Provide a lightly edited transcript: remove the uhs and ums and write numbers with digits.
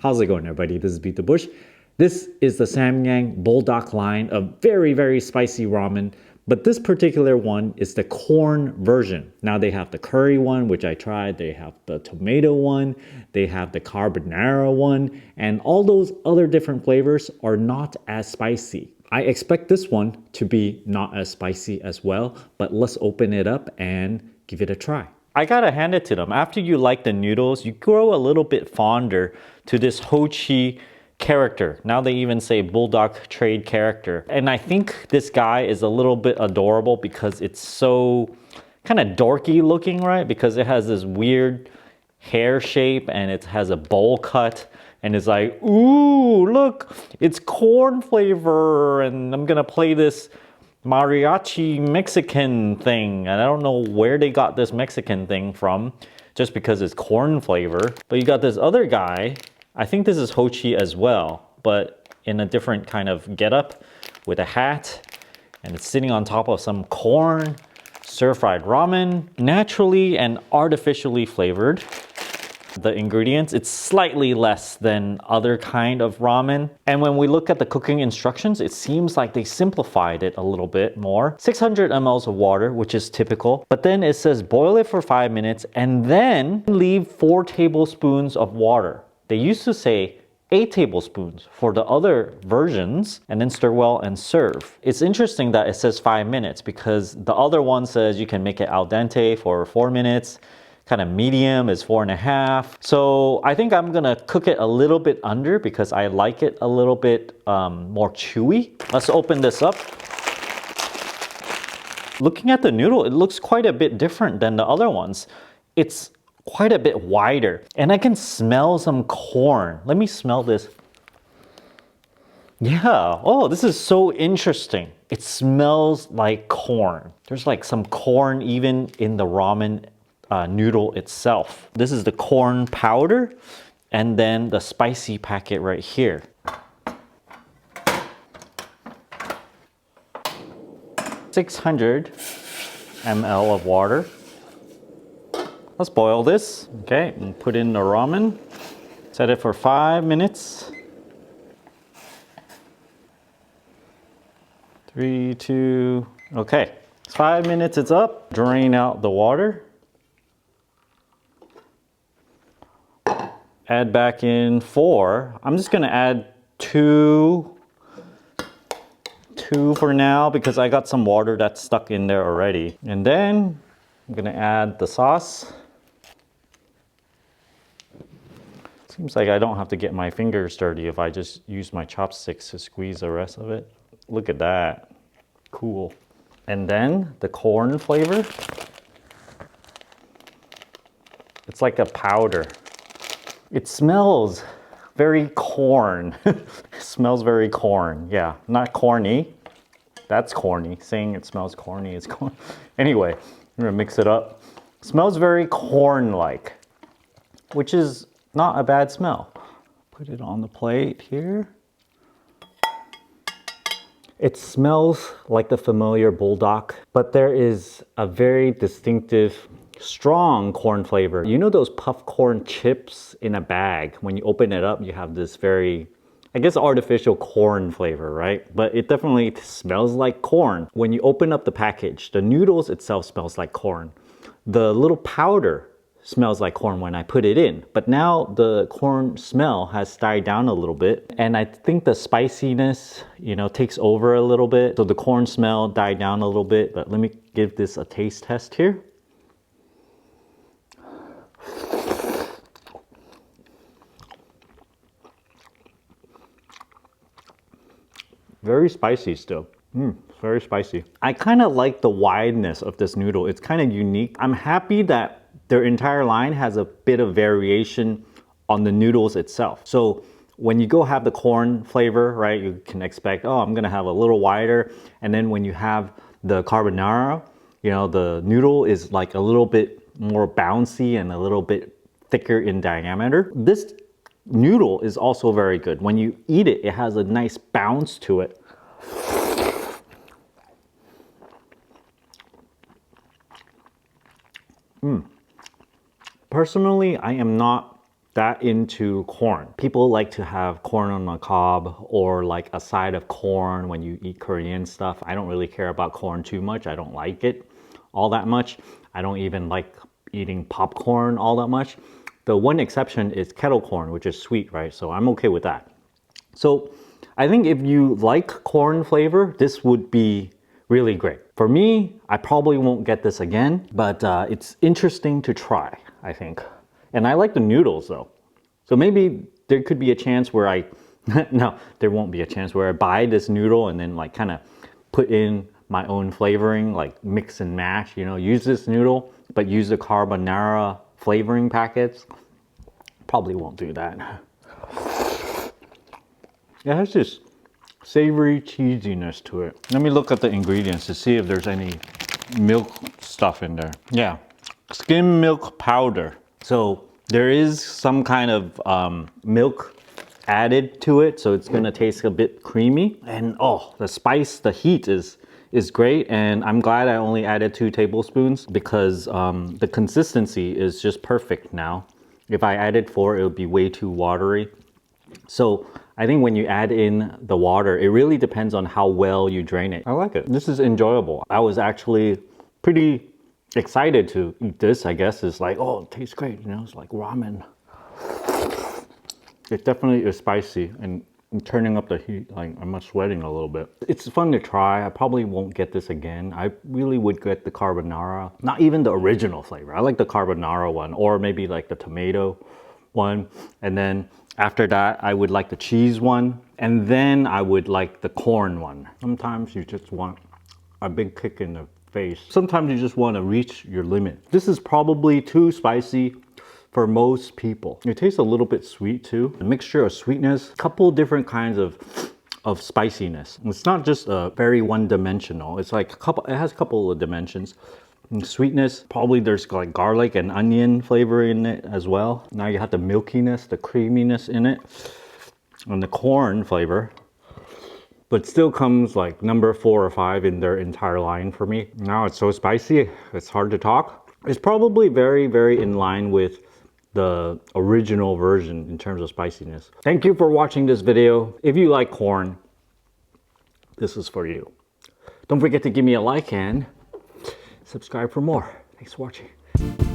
How's it going, everybody? This is Beat the Bush. This is the Samyang Buldak line of very, very spicy ramen. But this particular one is the corn version. Now they have the curry one, which I tried. They have the tomato one. They have the carbonara one. And all those other different flavors are not as spicy. I expect this one to be not as spicy as well. But let's open it up and give it a try. I gotta hand it to them. After you like the noodles, you grow a little bit fonder to this Hochi character. Now they even say Buldak trade character. And I think this guy is a little bit adorable because it's so kind of dorky looking, right? Because it has this weird hair shape and it has a bowl cut. And it's like, ooh, look, it's corn flavor. And I'm gonna play this mariachi Mexican thing, and I don't know where they got this Mexican thing from, just because it's corn flavor. But you got this other guy, I think this is Hochi as well, but in a different kind of getup with a hat, and it's sitting on top of some corn, stir-fried ramen, naturally and artificially flavored. The ingredients, it's slightly less than other kind of ramen. And when we look at the cooking instructions, it seems like they simplified it a little bit more. 600 mLs of water, which is typical. But then it says boil it for 5 minutes and then leave 4 tablespoons of water. They used to say 8 tablespoons for the other versions, and then stir well and serve. It's interesting that it says 5 minutes because the other one says you can make it al dente for 4 minutes. Kind of medium is 4.5. So I think I'm gonna cook it a little bit under because I like it a little bit more chewy. Let's open this up. Looking at the noodle, it looks quite a bit different than the other ones. It's quite a bit wider and I can smell some corn. Let me smell this. Yeah, oh, this is so interesting. It smells like corn. There's like some corn even in the ramen noodle itself. This is the corn powder and then the spicy packet right here. (600 ml of water). Let's boil this, okay, and put in the ramen. Set it for 5 minutes. 3, 2, okay. It's 5 minutes, it's up. Drain out the water. Add back in 4. I'm just gonna add 2 for now because I got some water that's stuck in there already. And then I'm gonna add the sauce. Seems like I don't have to get my fingers dirty if I just use my chopsticks to squeeze the rest of it. Look at that, cool. And then the corn flavor. It's like a powder. It smells very corn. It smells very corn. Yeah, not corny. That's corny. Saying it smells corny is corn. Anyway, I'm gonna mix it up. It smells very corn-like, which is not a bad smell. Put it on the plate here. It smells like the familiar Buldak, but there is a very distinctive strong corn flavor. You know those puff corn chips in a bag? When you open it up, you have this very, I guess, artificial corn flavor, right? But it definitely smells like corn. When you open up the package, the noodles itself smells like corn. The little powder smells like corn when I put it in. But now the corn smell has died down a little bit. And I think the spiciness, you know, takes over a little bit. So the corn smell died down a little bit. But let me give this a taste test here. Very spicy still. Very spicy. I kind of like the wideness of this noodle. It's kind of unique. I'm happy that their entire line has a bit of variation on the noodles itself. So when you go have the corn flavor, right, you can expect, oh, I'm gonna have a little wider. And then when you have the carbonara, you know, the noodle is like a little bit more bouncy and a little bit thicker in diameter. This noodle is also very good. When you eat it, it has a nice bounce to it. Personally, I am not that into corn. People like to have corn on the cob or like a side of corn when you eat Korean stuff. I don't really care about corn too much. I don't like it all that much. I don't even like eating popcorn all that much. The one exception is kettle corn, which is sweet, right? So I'm okay with that. So I think if you like corn flavor, this would be really great. For me, I probably won't get this again, but it's interesting to try, I think. And I like the noodles though. So maybe there could be a chance where I, no, there won't be a chance where I buy this noodle and then like kind of put in my own flavoring, like mix and match, you know, use this noodle, but use the carbonara flavoring packets. Probably won't do that. It has this savory cheesiness to it. Let me look at the ingredients to see if there's any milk stuff in there. Yeah, skim milk powder. So there is some kind of milk added to it, so it's gonna taste a bit creamy. And oh, the spice, the heat is great, and I'm glad I only added 2 tablespoons because the consistency is just perfect now. If I added 4, it would be way too watery. So I think when you add in the water, it really depends on how well you drain it. I like it. This is enjoyable. I was actually pretty excited to eat this. I guess it's like, oh, it tastes great. You know, it's like ramen. It definitely is spicy and I'm turning up the heat. Like I'm sweating a little bit. It's fun to try. I probably won't get this again. I really would get the carbonara. Not even the original flavor. I like the carbonara one, or maybe like the tomato one. And then after that, I would like the cheese one. And then I would like the corn one. Sometimes you just want a big kick in the face. Sometimes you just want to reach your limit. This is probably too spicy for most people. It tastes a little bit sweet too. A mixture of sweetness, a couple different kinds of spiciness. It's not just a very one-dimensional. It's like it has a couple of dimensions. And sweetness, probably there's like garlic and onion flavor in it as well. Now you have the milkiness, the creaminess in it, and the corn flavor. But still comes like number 4 or 5 in their entire line for me. Now it's so spicy, it's hard to talk. It's probably very, very in line with the original version in terms of spiciness. Thank you for watching this video. If you like corn, this is for you. Don't forget to give me a like and subscribe for more. Thanks for watching.